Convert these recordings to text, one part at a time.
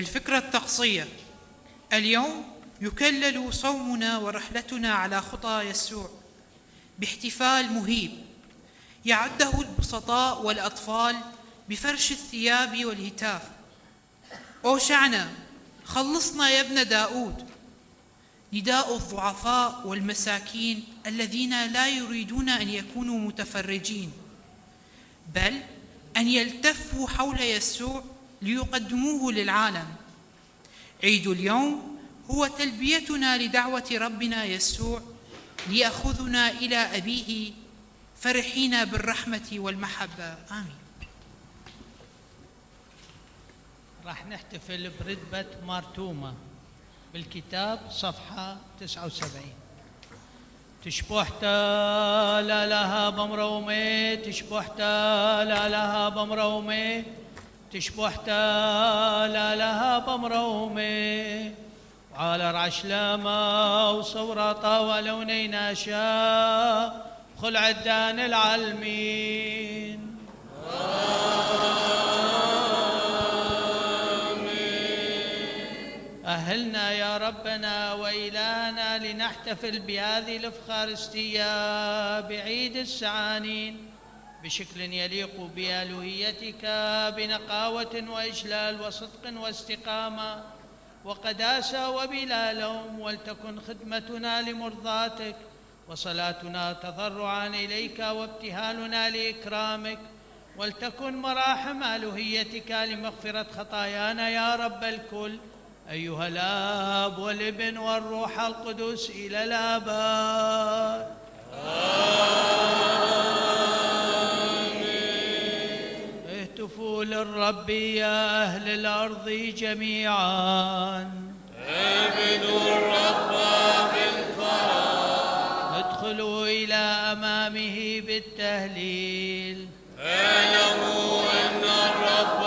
الفكرة الطقسية. اليوم يكلل صومنا ورحلتنا على خطى يسوع باحتفال مهيب يعده البسطاء والأطفال بفرش الثياب والهتاف: أوشعنا، خلصنا يا ابن داود. نداء الضعفاء والمساكين الذين لا يريدون أن يكونوا متفرجين، بل أن يلتفوا حول يسوع ليقدموه للعالم. عيد اليوم هو تلبيتنا لدعوة ربنا يسوع ليأخذنا إلى أبيه فرحين بالرحمة والمحبة. آمين. راح نحتفل برتبة مارتومة بالكتاب صفحة 79. تشبحتا لا لها بمرومي، تشبحتا لا لها بمرومي، تشبحتا لا لها بمرومي، وعلى رعش لاما وصورة ولوني ناشا خل عدان العالمين. أهلنا يا ربنا وإلهنا لنحتفل بهذه الإفخارستية بعيد السعانين بشكل يليق بألوهيتك بنقاوة وإجلال وصدق واستقامة وقداسة وبلا لوم، ولتكن خدمتنا لمرضاتك وصلاتنا تضرعا إليك وابتهالنا لإكرامك، ولتكن مراحم ألوهيتك لمغفرة خطايانا يا رب الكل، أيها الآب والابن والروح القدس إلى الآباد. آمين. اهتفوا للرب يا أهل الأرض جميعا، اعبدوا الرب بالفرح، ادخلوا إلى أمامه بالتهليل، اعلموا أن الرب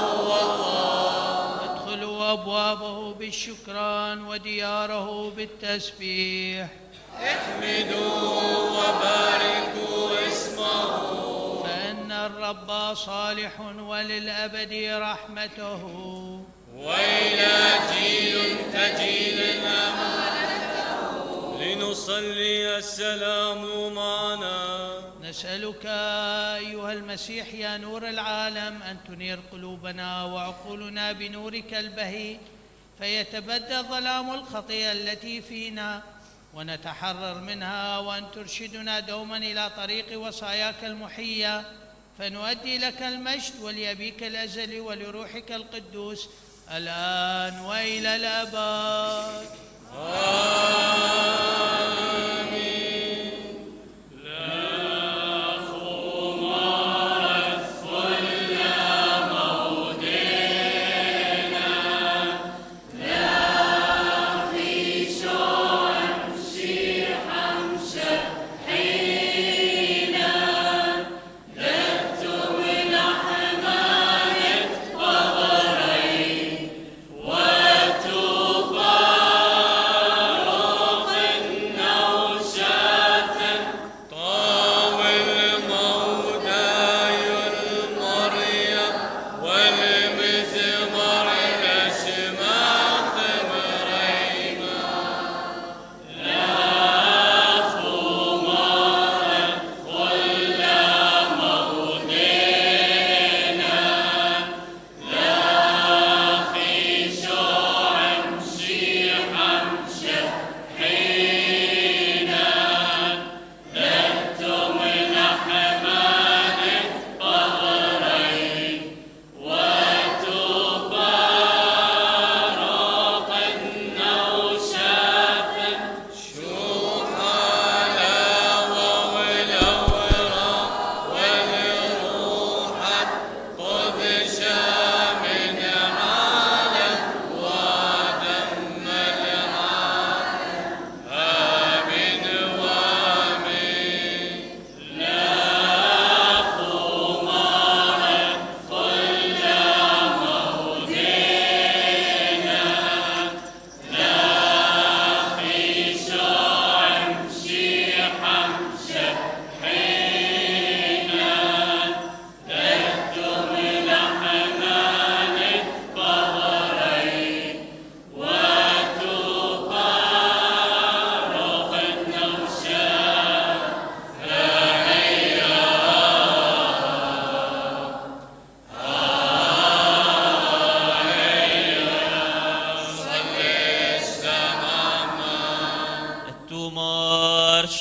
هو الله، ادخلوا أبوابه بالشكران ودياره بالتسبيح، احمدوا وباركوا اسمه، فإن الرب صالح وللأبد رحمته، وإلى جيل كجيل أمانته. لنصلي السلام معنا. نسألك أيها المسيح يا نور العالم أن تنير قلوبنا وعقولنا بنورك البهي، فيتبدى ظلام الخطيئة التي فينا ونتحرر منها، وأن ترشدنا دوما إلى طريق وصاياك المحية، فنؤدي لك المجد ولأبيك الأزلي ولروحك القدوس الآن وإلى الأبد.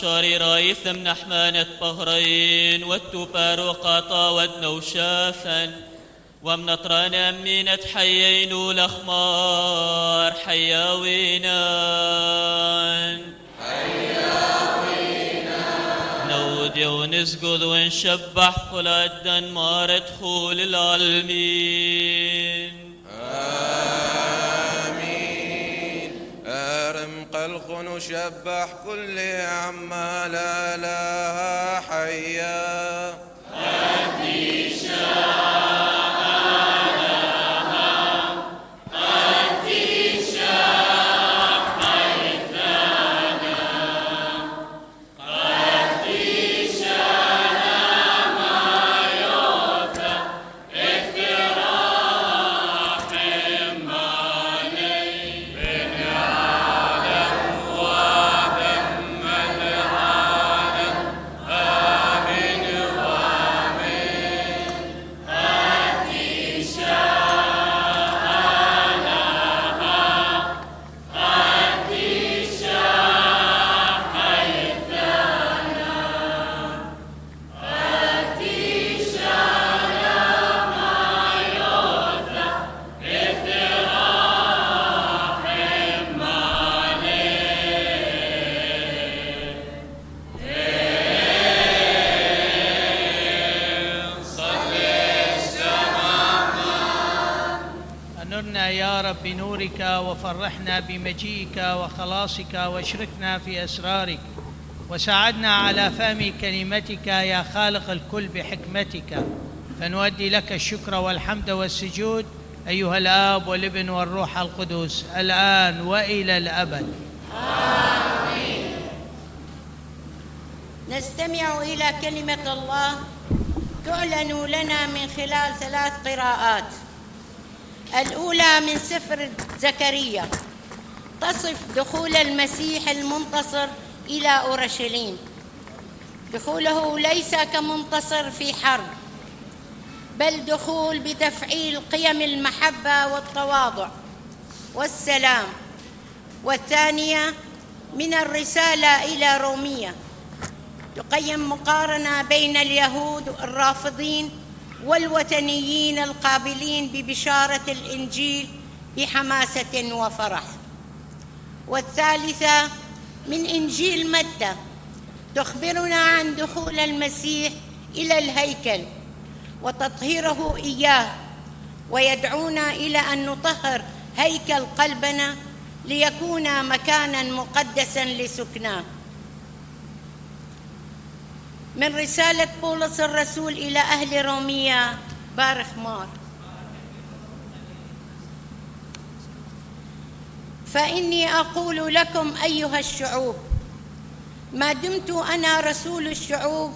شاري رايث من أحمانة بهرين والتوبار وقاطا ودنوشافا ومن أطران أمينة حيين والأخمار حياوينان نودي ونسجد ونشبح قل دنمار دخول العالمين قلق نشبح كل عما لا لها حيا بنورك وفرحنا بمجيئك وخلاصك واشركنا في أسرارك وساعدنا على فهم كلمتك يا خالق الكل بحكمتك، فنؤدي لك الشكر والحمد والسجود أيها الآب والابن والروح القدس الآن وإلى الأبد آمين. نستمع إلى كلمة الله تعلن لنا من خلال 3 قراءات. الأولى من سفر زكريا تصف دخول المسيح المنتصر إلى أورشليم. دخوله ليس كمنتصر في حرب، بل دخول بتفعيل قيم المحبة والتواضع والسلام. والثانية من الرسالة إلى رومية تقيم مقارنة بين اليهود الرافضين والوثنيين القابلين ببشارة الإنجيل بحماسة وفرح. والثالثة من إنجيل متى تخبرنا عن دخول المسيح إلى الهيكل وتطهيره إياه، ويدعونا إلى أن نطهر هيكل قلبنا ليكون مكاناً مقدساً لسكناه. من رسالة بولس الرسول إلى أهل رومية بارخ مار: فإني أقول لكم أيها الشعوب، ما دمت أنا رسول الشعوب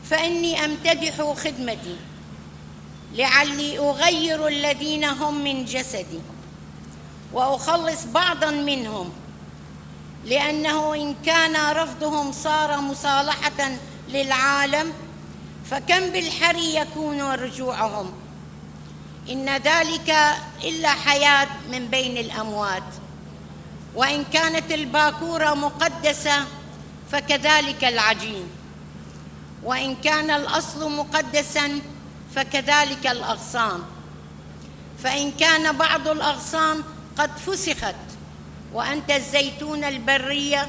فإني أمتدح خدمتي، لعلي أغير الذين هم من جسدي وأخلص بعضاً منهم، لأنه إن كان رفضهم صار مصالحة للعالم، فكم بالحري يكون رجوعهم؟ إن ذلك إلا حياة من بين الأموات. وإن كانت الباكورة مقدسة فكذلك العجين، وإن كان الأصل مقدساً فكذلك الأغصان. فإن كان بعض الأغصان قد فسخت وأنت الزيتون البرية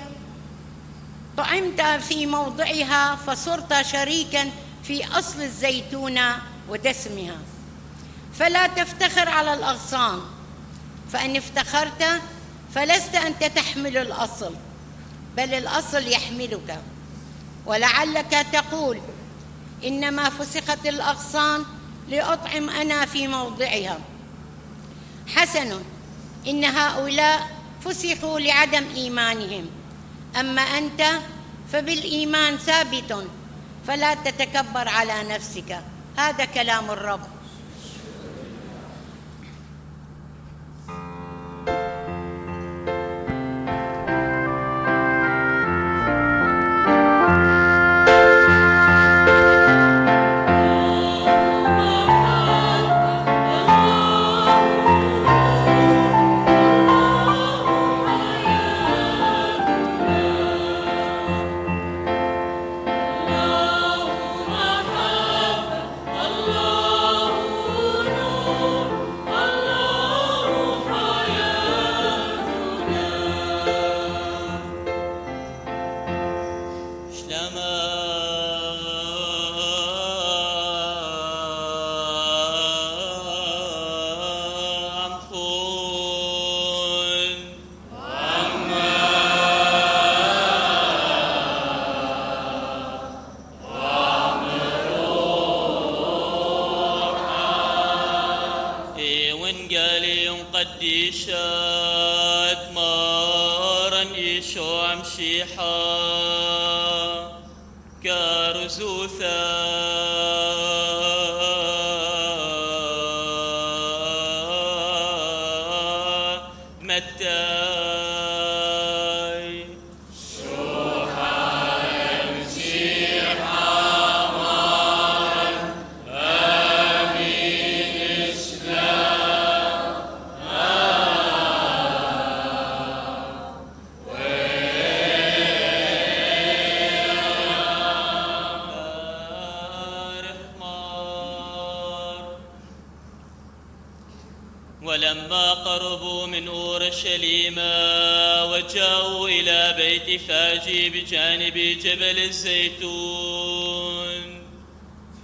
طعمت في موضعها، فصرت شريكاً في أصل الزيتونة ودسمها. فلا تفتخر على الأغصان، فإن افتخرت فلست أنت تحمل الأصل، بل الأصل يحملك. ولعلك تقول: إنما فسخت الأغصان لأطعم أنا في موضعها. حسن، إن هؤلاء فسخوا لعدم إيمانهم، أما أنت فبالإيمان ثابت، فلا تتكبر على نفسك. هذا كلام الرب. قديشات مارن إيشو عمشيحا كارزوثا ولما قربوا من أورشليم وجاءوا إلى بيت فاجي بجانب جبل الزيتون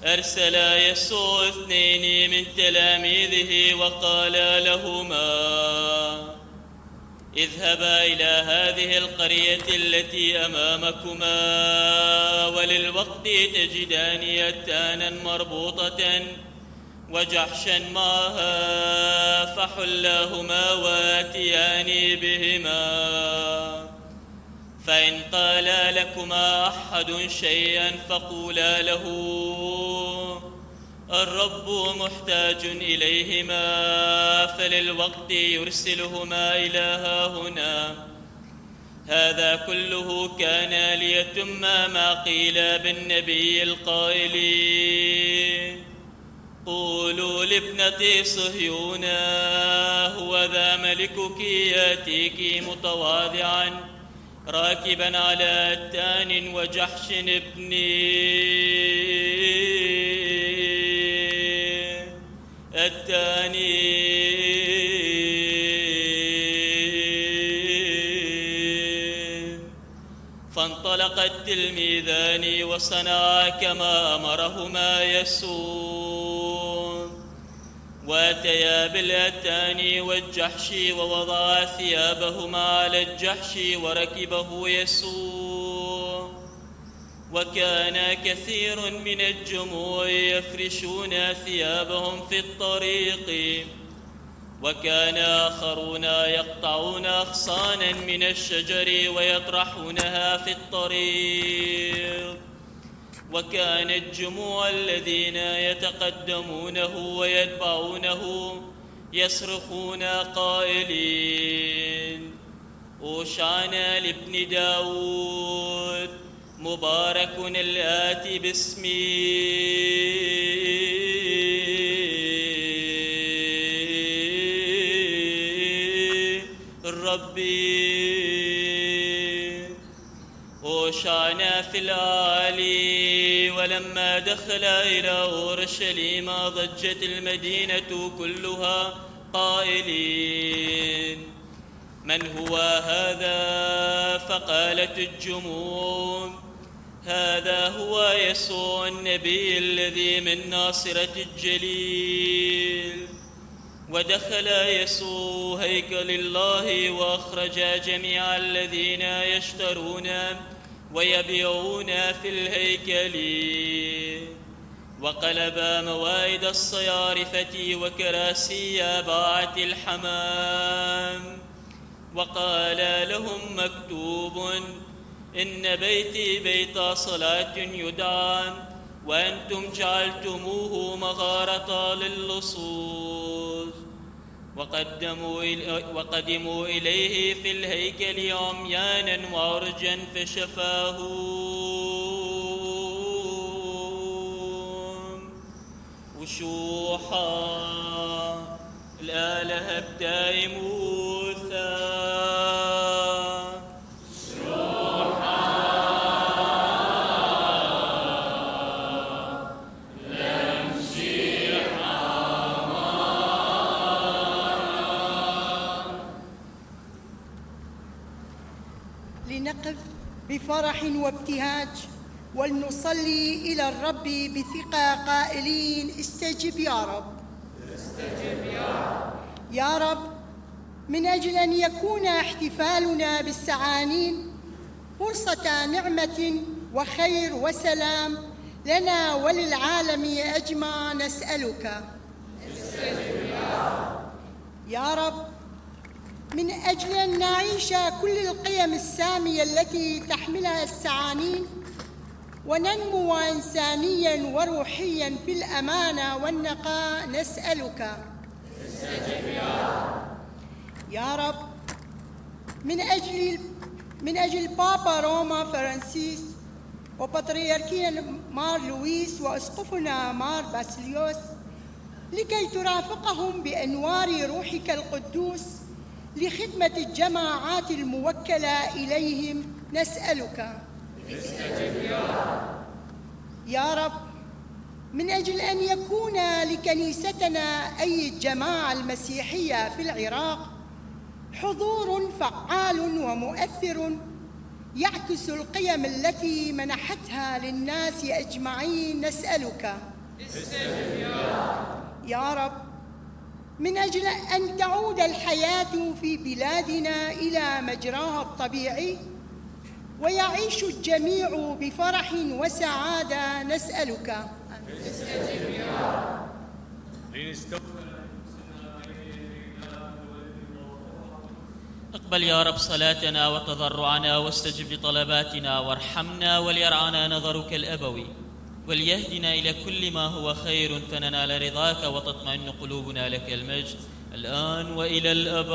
أرسل يسوع 2 من تلاميذه وقال لهما اذهبا إلى هذه القرية التي أمامكما وللوقت تجدان أتانا مربوطة وجحشا معها فحلاهما واتيان بهما فإن قال لكما أحد شيئا فقولا له الرب محتاج إليهما فللوقت يرسلهما إلى هاهنا. هذا كله كان ليتم ما قيل بالنبي القائل قولوا لابنة صهيون هو ذا ملكك ياتيك متواضعا راكبا على أتان وجحش ابني التاني. فانطلق التلميذان وصنعا كما أمرهما يسوع واتيا بالأتان والجحش ووضعا ثيابهما على الجحش وركبه يسوع. وكان كثير من الجموع يفرشون ثيابهم في الطريق وكان آخرون يقطعون أغصانا من الشجر ويطرحونها في الطريق. وكان الجموع الذين يتقدمونه ويتبعونه يصرخون قائلين أوشعنا لابن داود مبارك الآتي باسم الرب أوشعنا في الأعالي. ولما دخل إلى أورشليم ضجت المدينة كلها قائلين من هو هذا؟ فقالت الجموع هذا هو يسوع النبي الذي من ناصرة الجليل. ودخل يسوع هيكل الله وأخرج جميع الذين يشترون ويبيعون في الهيكل وقلب موائد الصيارفة وكراسي باعة الحمام وقال لهم مكتوب إن بيتي بيت صلاة يدعى وأنتم جعلتموه مغارة للصوص. وقدموا إليه في الهيكل عميانا وعرجا فشفاهم وشوحا الآلهة بدايموثا لنقف بفرح وابتهاج ولنصلي إلى الرب بثقة قائلين استجب يا رب. استجب يا رب. يا رب من أجل أن يكون احتفالنا بالسعانين فرصة نعمة وخير وسلام لنا وللعالم أجمع نسألك استجب يا رب. يا رب، من أجل أن نعيش كل القيم السامية التي تحملها السعانين وننمو إنسانياً وروحياً في الأمانة والنقاء نسألك. استجب يا رب. يا رب، من أجل بابا روما فرانسيس وبطريركينا مار لويس وأسقفنا مار باسيليوس، لكي ترافقهم بأنوار روحك القدوس لخدمة الجماعات الموكلة إليهم نسألك. استجب يا رب. يا رب، من أجل أن يكون لكنيستنا أي الجماعة المسيحية في العراق حضور فعال ومؤثر يعكس القيم التي منحتها للناس أجمعين نسألك. استجب يا رب. يا رب، من أجل أن تعود الحياة في بلادنا إلى مجراها الطبيعي ويعيش الجميع بفرح وسعادة نسألك. استجب يا رب. اقبل يا رب صلاتنا وتضرعنا واستجب لطلباتنا وارحمنا وليرعانا نظرك الأبوي وليهدنا إلى كل ما هو خير فننال رضاك وتطمئن قلوبنا لك المجد الآن وإلى الأبد.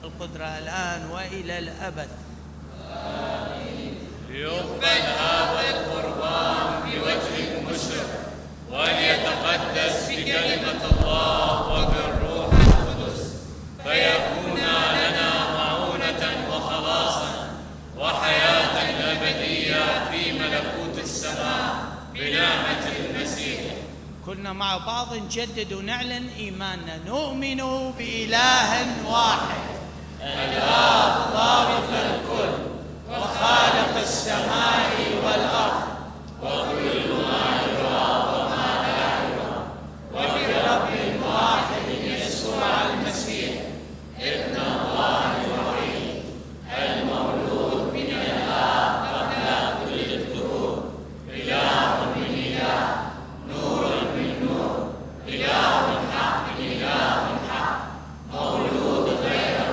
القدرة الآن وإلى الأبد. ليقبل هذا القربان بوجه مشرق وليتقدس بكلمة الله وبالروح القدس فيكون لنا معونة وخلاصا وحياة أبدية في ملكوت السماء بنعمة المسيح. كنا مع بعض نجدد ونعلن إيماننا. نؤمن بإله واحد الآب ضابط الكل وخالق السماء والأرض وكل ما يرى وما لا يرى وبرب واحد يسوع المسيح ابن الله الوحيد المولود من الآب قبل كل الدهور إله من إله نور من نور إله حق من إله حق مولود غير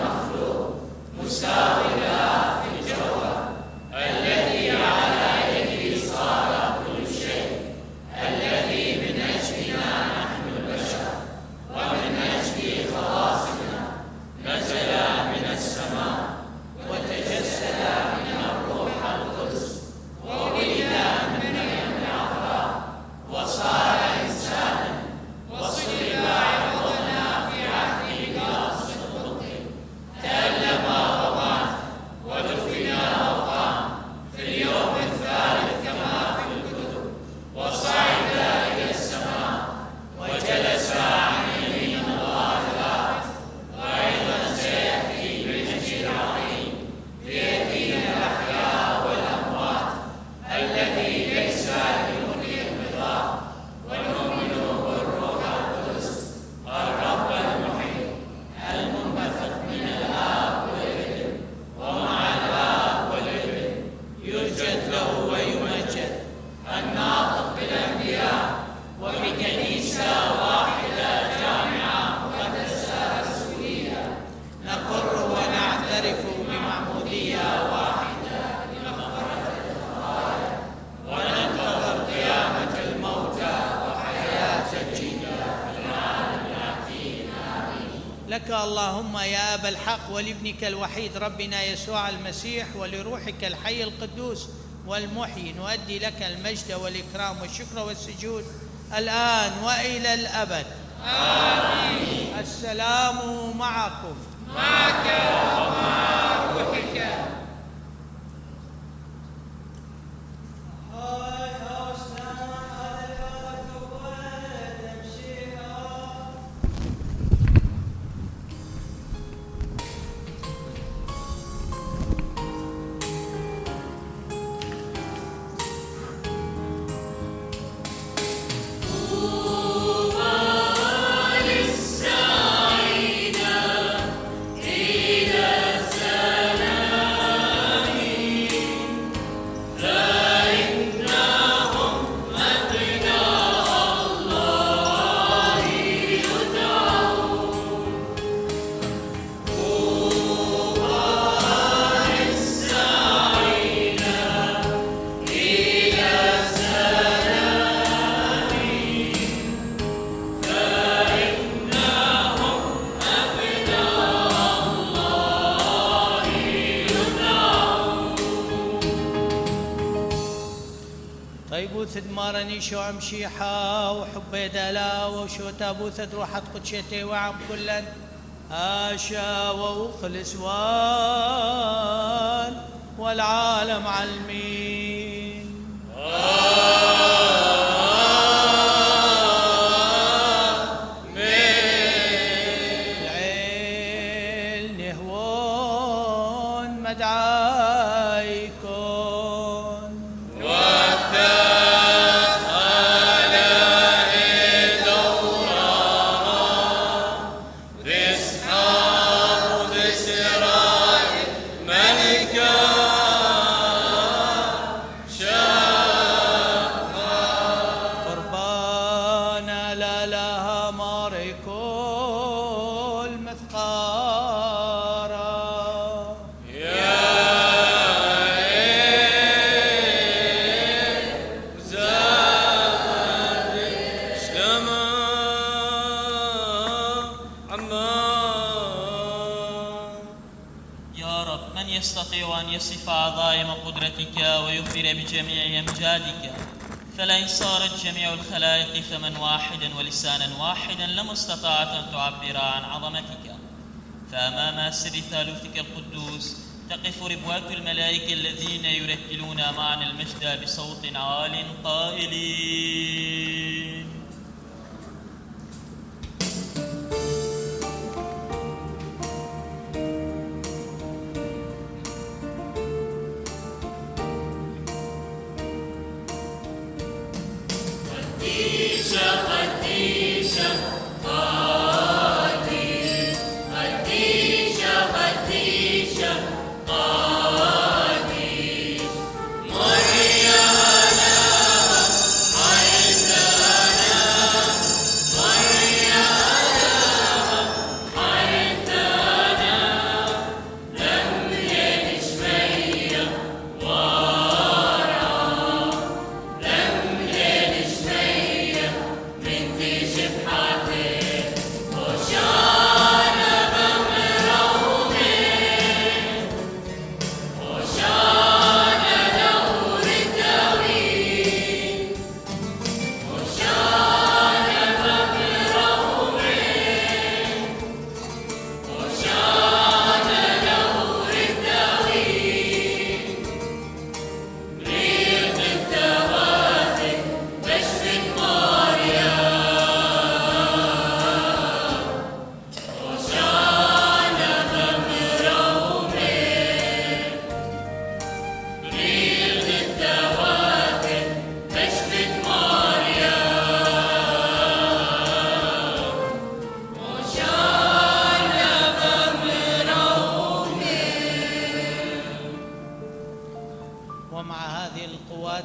اللهم يا أبا الحق ولابنك الوحيد ربنا يسوع المسيح ولروحك الحي القدوس والمحيي نؤدي لك المجد والإكرام والشكر والسجود الآن وإلى الأبد. آمين. السلام معكم. معك ومع روحك. طيبوث دمارني شو أمشيحا وحبي دلا وشو تابوث روحت قدشتي وعم كلا آشا ووخلص والعالم علمين. العيل نهوون مدعايكم يستطيع أن يصف عظائم قدرتك ويخبر بجميع أمجادك، فلئن صارت جميع الخلائق فمن واحدا ولسانا واحدا لما استطاعت أن تعبر عن عظمتك. فأمام سر ثالوثك القدوس تقف ربوات الملائكة الذين يرتلون معنا المجد بصوت عال قائلين: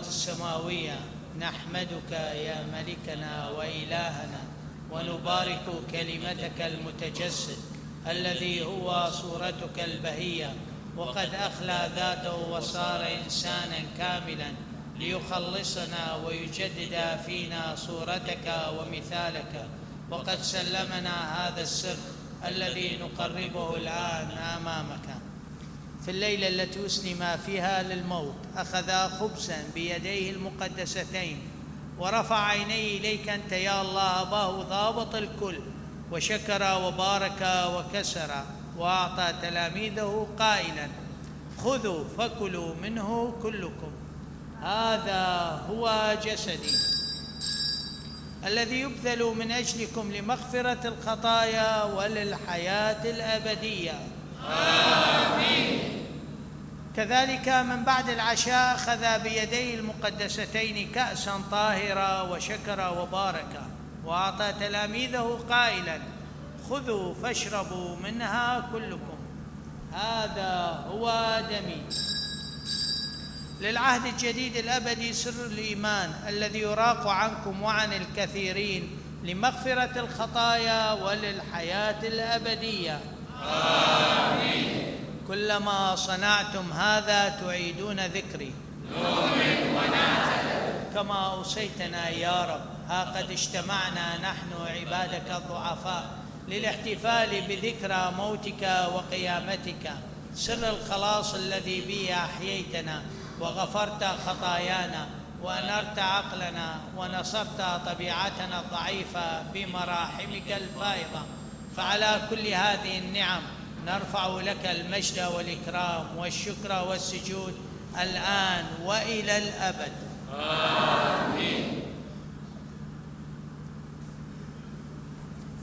السماوية نحمدك يا ملكنا وإلهنا ونبارك كلمتك المتجسد الذي هو صورتك البهية، وقد أخلى ذاته وصار إنسانا كاملا ليخلصنا ويجدد فينا صورتك ومثالك، وقد سلمنا هذا السر الذي نقربه الآن أمامك. في الليلة التي أسلم فيها للموت أخذ خبزا بيديه المقدستين ورفع عينيه إليك أنت يا الله أباه ضابط الكل، وشكر وبارك وكسر وأعطى تلاميذه قائلا: خذوا فكلوا منه كلكم، هذا هو جسدي الذي يبذل من أجلكم لمغفرة الخطايا وللحياة الأبدية. آمين. كذلك من بعد العشاء أخذ بيديه المقدستين كأسا طاهرة وشكر وبارك وأعطى تلاميذه قائلا: خذوا فاشربوا منها كلكم، هذا هو دمي للعهد الجديد الأبدي، سر الإيمان الذي يراق عنكم وعن الكثيرين لمغفرة الخطايا وللحياة الأبدية. آمين. كلما صنعتم هذا تعيدون ذكري. نؤمن ونعتذر. كما أوصيتنا يا رب، ها قد اجتمعنا نحن عبادك الضعفاء للاحتفال بذكرى موتك وقيامتك، سر الخلاص الذي به أحييتنا وغفرت خطايانا وأنرت عقلنا ونصرت طبيعتنا الضعيفة بمراحمك الفائضة. فعلى كل هذه النعم نرفع لك المجد والإكرام والشكر والسجود الآن وإلى الأبد. آمين.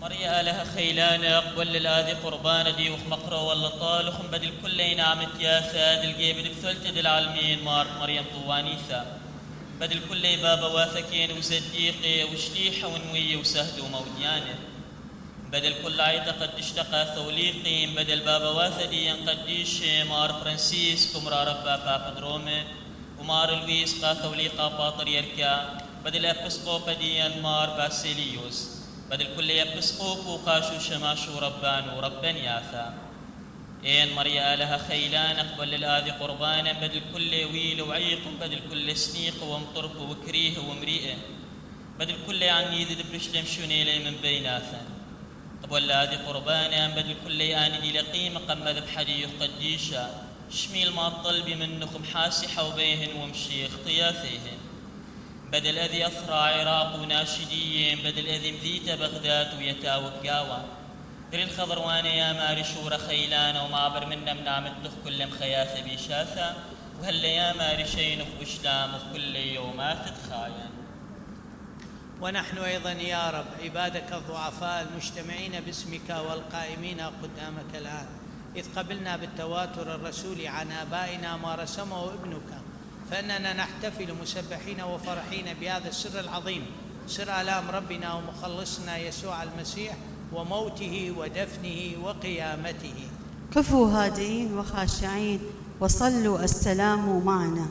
مريا لها خيلانا قبل للآذي قربان دي وخمقرة والله وخم بدل كل نعمة يا ساد الجيب دكتلت دل العالمين مار مريم طوانيثا بدل كل بابا واثكين وصديقي وشليحة ونوية وسهد وموديانه بدل كل عيطة قد اشتقى ثوليقي بدل بابا واثدي قديش مار فرانسيس كمرا ربا بابا رومي ومار لويس قا ثوليقا باطر يركا بدل أبسقوب ديان مار باسيليوس بدل كل يبسقوب وقاشو شماشو ربان وربان ياثا إن مريا لها خيلان أقبل للآذي قربانا بدل كل ويل وعيق بدل كل سنيق ومطرب وكريه ومريئه بدل كل عني ذي دبرشلم شونيلي من بيناثا قبل للآذي قربانا بدل كل آني لقيمة قم ذبحدي قديشا شميل ما طلبي منكم حاسحة وبيهن ومشيخ طياثيهن بدل أذي أثرى عراق وناشديين بدل أذي مذيت بغداد ويتاوك قاوة در الخضر وانا يا ماري شورة خيلانا ومعبر منا منعمت لخ كل مخياثة بيشاثة وهلا يا ماري شينخ وشلام كل يومات تخاين. ونحن أيضا يا رب عبادك الضعفاء المجتمعين باسمك والقائمين قدامك الآن، إذ قبلنا بالتواتر الرسولي عن آبائنا ما رسمه ابنك، فإننا نحتفل مسبحين وفرحين بهذا السر العظيم، سر آلام ربنا ومخلصنا يسوع المسيح وموته ودفنه وقيامته. قفوا هادئين وخاشعين وصلوا السلام معنا.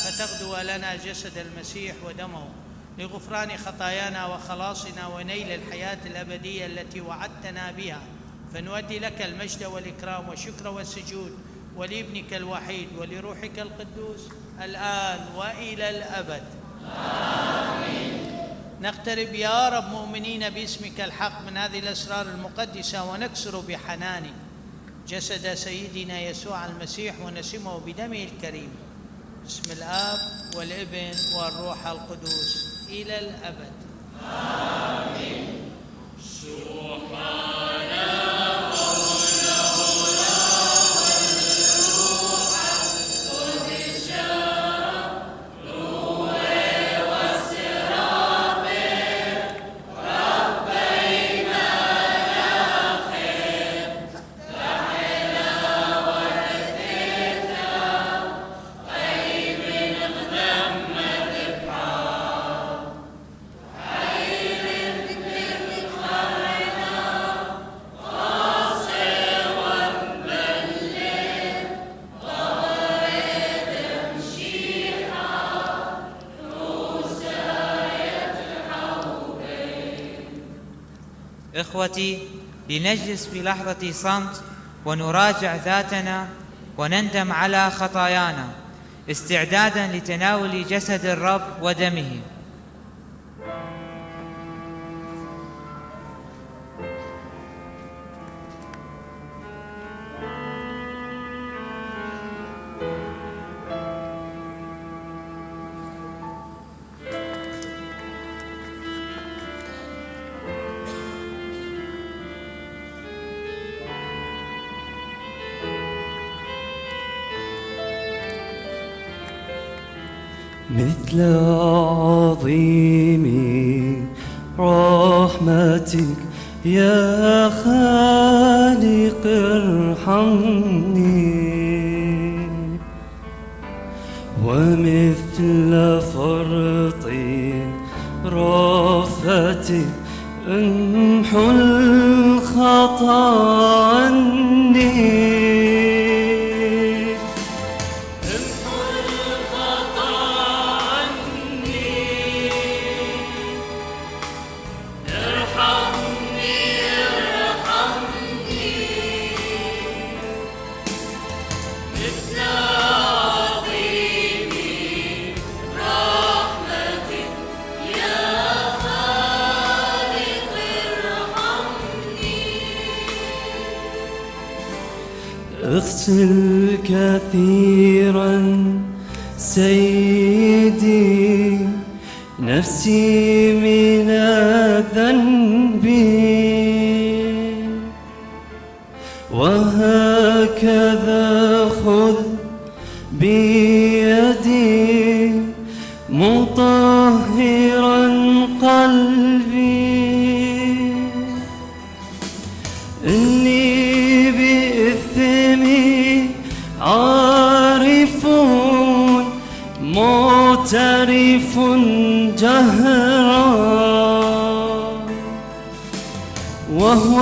فتغدو لنا جسد المسيح ودمه لغفران خطايانا وخلاصنا ونيل الحياة الأبدية التي وعدتنا بها، فنؤدي لك المجد والإكرام والشكر والسجود ولابنك الوحيد ولروحك القدوس الآن وإلى الأبد. آمين. نقترب يا رب مؤمنين باسمك الحق من هذه الأسرار المقدسة ونكسر بحنانك جسد سيدنا يسوع المسيح ونسمه بدمه الكريم، باسم الآب والابن والروح القدس إلى الأبد. آمين. إخوتي، لنجلس في لحظة صمت ونراجع ذاتنا ونندم على خطايانا استعدادا لتناول جسد الرب ودمه. مثل عظيم رحمتك يا خالق ارحمني، ومثل فرط رأفتك امحو الخطا عني. اغسل كثيرا سيدي نفسي من الذنب، وهكذا خذ بيدي مطهرا قلبي. إني بإثمي عارف معترف جهرا، وهو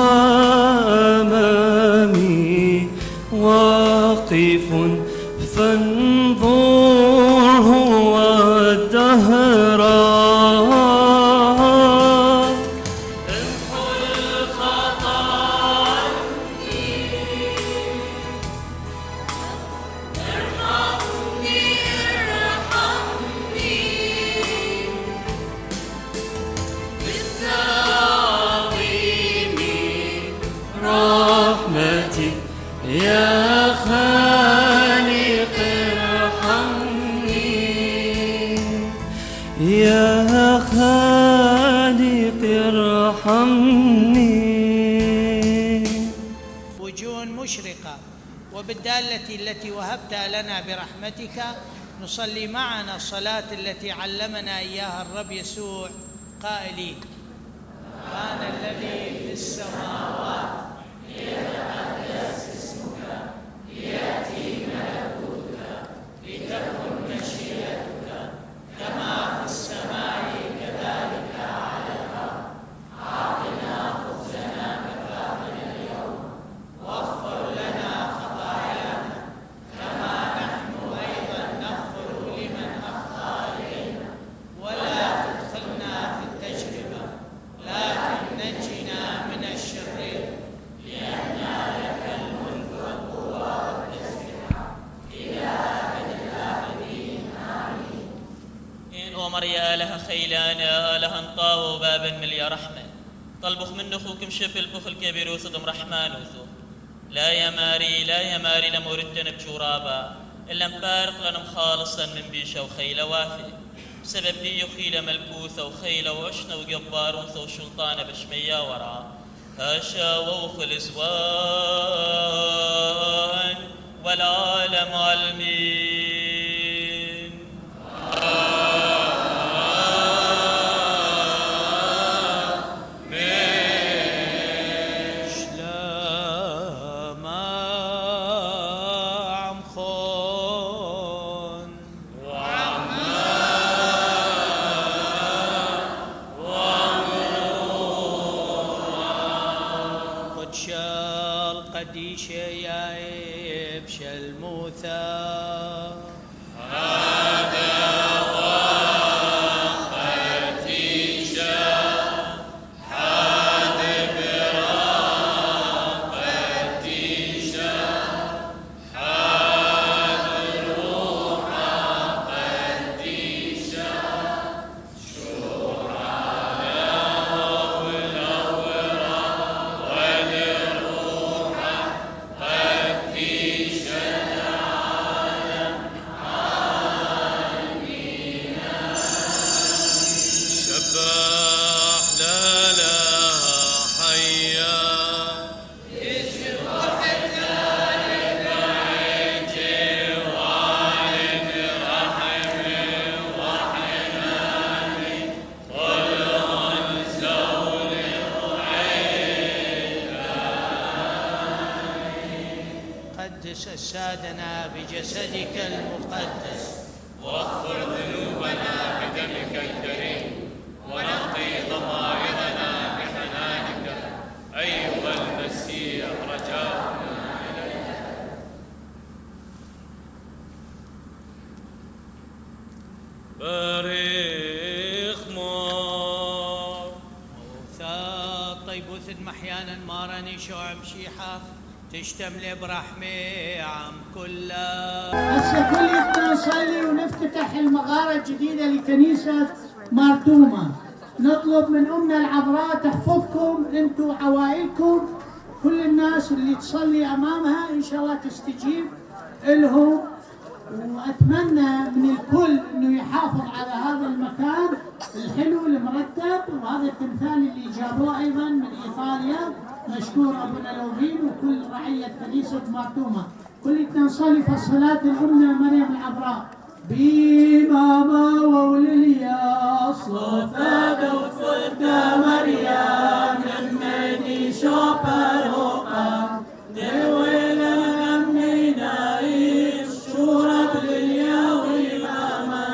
أمامي واقف فانظره والدهرا. يا خالق ارحمني، يا خالق ارحمني. وجوه مشرقة، وبالدالة التي وهبت لنا برحمتك نصلي معنا الصلاة التي علمنا إياها الرب يسوع قائلين: كان الذي في السماوات ليتقدس اسمك، ليأتي ملكوتك، لتكن مشيئتك كما في السماء كذلك على الأرض. أعطنا خبزنا كفافنا اليوم، واغفر لنا خطايانا كما نحن أيضا نغفر لمن أخطأ إلينا، ولا تدخلنا في التجربة لكن نجنا من الشرير، لأن لك الملك والقوة والتسبيح إلى أبد الآبدين. آمين. إن أمر يا لها خيلانا لها انطاو بابا مليا رحمة طلبخ من أخوكم شف البخل كبير وصدم رحمن وثو لا يا ماري لموردن بجورابا إلا مبارق لنا مخالصا من بيشا وخيلة وافي بسبب دي خيلة ملكوثة وخيلة وعشنا وقبار وثو شلطانة بشمية ورا هاشا ووخل الزوان والعالم علمين. حادب المقدس أجسادنا بجسدك المقدس، واغفر ذنوبنا بدمك الكريم، ونقي ضمائرنا بحنانك أيها المسيح رجاؤنا إليك. باريخ مار وثاق طيبوث محيانا مارني شوع مشيحة تشتمل برحمة عم كلها. هسه كلنا نصلي ونفتتح المغارة الجديدة لكنيسة مارتوما. نطلب من أمنا العذراء تحفظكم انتم وعوائلكم، كل الناس اللي تصلي أمامها إن شاء الله تستجيب لهم. وأتمنى من الكل إنه يحافظ على هذا المكان الحلو المرتب، وهذا التمثال اللي جابوه أيضا من إيطاليا، مشكور أبونا لوفين وكل رعية كنيسة مارتوما. كلنا نصلي في الصلاة الأمنا مريم العذراء. بماما ووليا صوفا دوفتا مريم نمني شوبروقا دويلا نمنينا شورب للياوي ماما.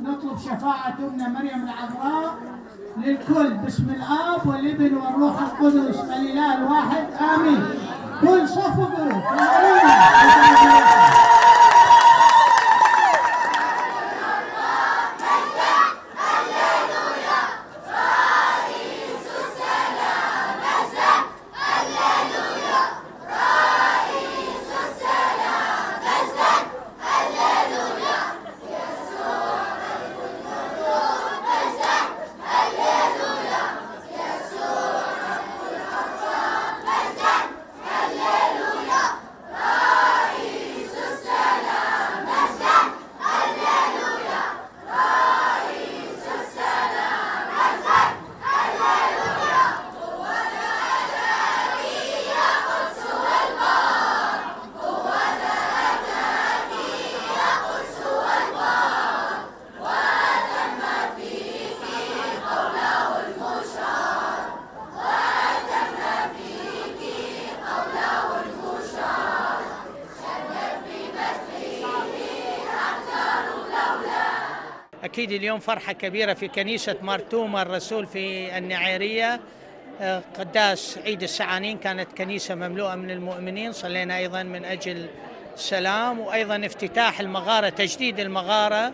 نطلب شفاعة أمنا مريم العذراء للكل باسم الآب والابن والروح القدس الإله الواحد آمين. كل صفقوا أكيد اليوم فرحة كبيرة في كنيسة مارتوما الرسول في النعيرية. قداس عيد السعانين كانت كنيسة مملوءة من المؤمنين، صلينا أيضا من أجل السلام، وأيضا افتتاح المغارة، تجديد المغارة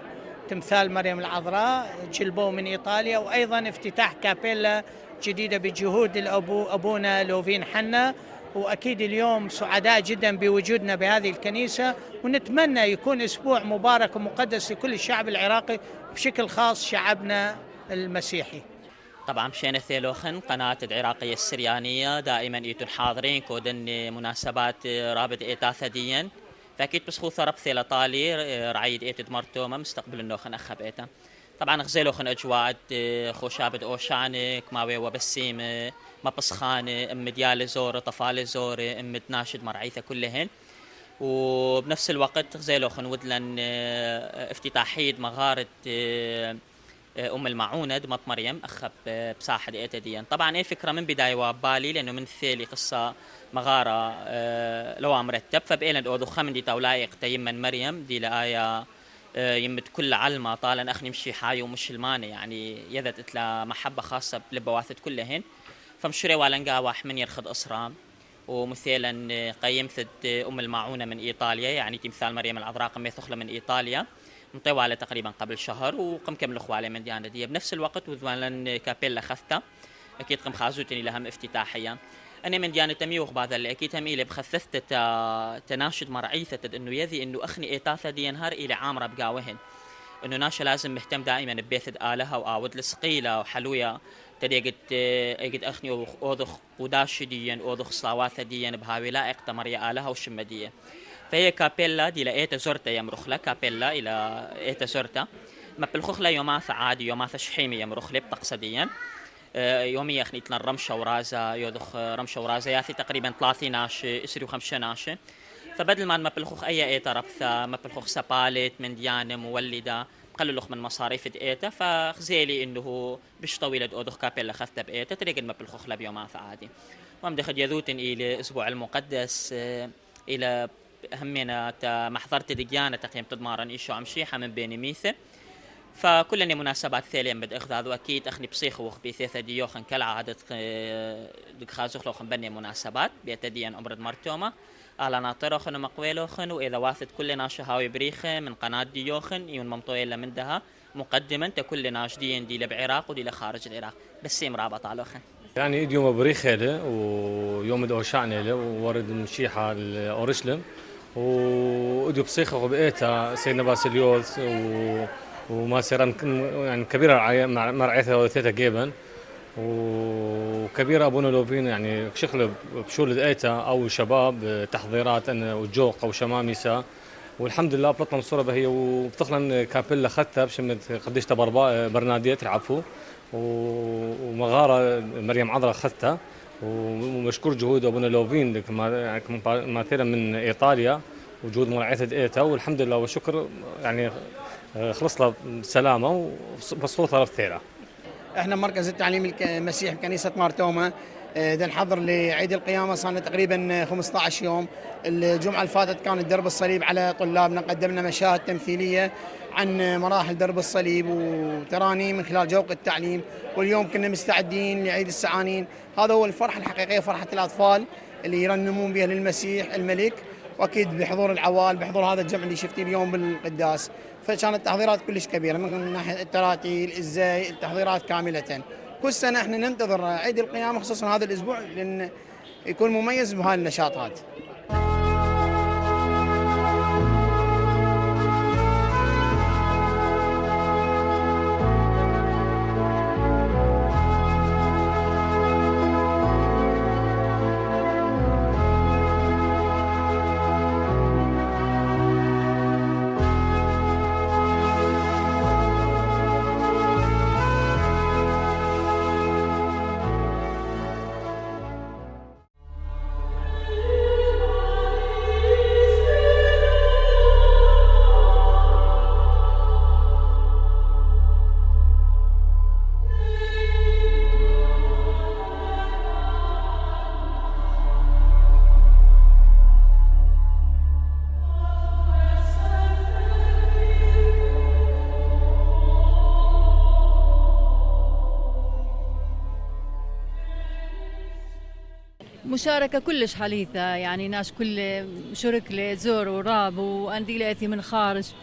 تمثال مريم العذراء جلبوه من إيطاليا، وأيضا افتتاح كابيلا جديدة بجهود أبونا لوفين حنا. وأكيد اليوم سعداء جدا بوجودنا بهذه الكنيسة، ونتمنى يكون أسبوع مبارك ومقدس لكل الشعب العراقي، بشكل خاص شعبنا المسيحي. طبعا مشينا ثيلوخن قناة العراقية السريانية دائما ايتون حاضرين كودن مناسبات رابط ايتاثا ديا، فاكيد بسخوثة رب ثيلا طالي رعيد ايتد مرتومة مستقبل النوخن اخب ايتا. طبعا غزيلوخن اجواد خوشابد اوشانك ماوي وبسيم ما بسخان ام ديال زور طفال زور ام ناشد مرعيثة كلهن. وبنفس الوقت غزيلوخن ودلن افتتاحية مغارة أم المعونة دمط مريم أخب بساحة إيتا ديان. طبعا إيه فكرة من بداية وابالي لأنه من ثيلي قصة مغارة لو مرتب، فبقينا أوضو خمن دي تولايق تيمن مريم دي لآية يمت كل علمة طالا أخني مشي حاي ومش الماني، يعني يذت إتلا محبة خاصة بلبواثت كلهن. فمشري والنقا واح من يرخد أسرام، ومثلا قيمت أم المعونة من إيطاليا، يعني تمثال مريم العذراء قمي ثخلة من إيطاليا مطولة تقريبا قبل شهر، وقم كم الأخوة من ديانة دي بنفس الوقت. وذوالن كابيلا خثتا أكيد قم خازوتني لهم افتتاحيا. أنا من ديانة تميوخ بعض اللي أكيد هم إلي بخثثت تناشد مرعيثة إنه يذي إنه أخني إيتاثا دي نهار إلي عامرة بقاوهن، إنه ناشا لازم مهتم دائما ببيث آلها وآود لسقيلة وحلوية تديقت أجد أخني أوضخ قداش ديا أوضخ صلاواثا ديا بهاوي لائق تمريا آلها وشمدية. فهي كابيلا دي لقيت زرتا يمرخلا كابيلا إلى إيتا زرتا ما بالخخلا يوماث عادي يوماث شحيمي يمرخلي بتقصديا يومي أخني تلن رمشة ورازة يودخ رمشة ورازة ياثي تقريبا 30 ناش إسري وخمسة ناش. فبدل ما بالخخ أي إيتا ربثا ما بالخخ سبالت من ديانة مولدة قللوخ من مصاريف إيتا، فخزيلي إنه بش طويلة أودخ كابيلا خثتا بإيتا تريقن ما بالخخلا بيوماث عادي. وام دخل يذوتن إلى أسبوع المقدس إلى همينا محضرة دقيانة تقييم تدمارن إيشو عمشيحة من بين ميثة فكلني مناسبات ثانية بد أخذ هذا أكيد أخني بصيخ بثيثة ديوخن كالعادة دق خازوخ لوخن بني مناسبات بيتدين أمرد مرتومة على ناطروخن ومقويلوخن وإذا واثت كل ناشهاوي بريخة من قناة ديوخن يون ممطويلة من دها مقدما تكل ناشدين دي لبعراق ودي لخارج العراق بس مرابط علوخن يعني يوم بريخة له ويوم دوشعنا له وورد مشيحة الأورشلم وديو بصيخة وبقيتها سيدنا باسليوس وما سيران يعني كبيرة مرعيثة وثيثة جيبا وكبيرة أبونا لوفين يعني شغل بشول دقيتها أو شباب تحضيرات وجوق أو شمامسة والحمد لله بطلنا الصورة بهي وبتخلن كابيلا خدتها بشمت قديشة برنادية العفو ومغارة مريم عذراء خدتها ومشكور جهود أبونا لوفين ماثيرا من إيطاليا وجهود مرعيثة دقيتها والحمد لله والشكر يعني خلصنا بسلامة وبصورة طرف ثيرة. احنا مركز التعليم المسيحي بكنيسة مارتوما دا نحضر لعيد القيامة صار تقريبا 15 يوم. الجمعة اللي فاتت كانت درب الصليب على طلابنا قدمنا مشاهد تمثيلية عن مراحل درب الصليب وترانيم من خلال جوق التعليم واليوم كنا مستعدين لعيد السعانين. هذا هو الفرحة الحقيقية فرحة الأطفال اللي يرنمون بها للمسيح الملك واكيد بحضور العوال بحضور هذا الجمع اللي شفتيه اليوم بالقداس. فكانت التحضيرات كلش كبيره من ناحيه التراتيل الزي التحضيرات كامله. كل سنه احنا ننتظر عيد القيامه خصوصا هذا الاسبوع لان يكون مميز بهاي النشاطات. مشاركة كلش حليثة يعني ناس كل شرك لزور وراب وأنديلاتي من خارج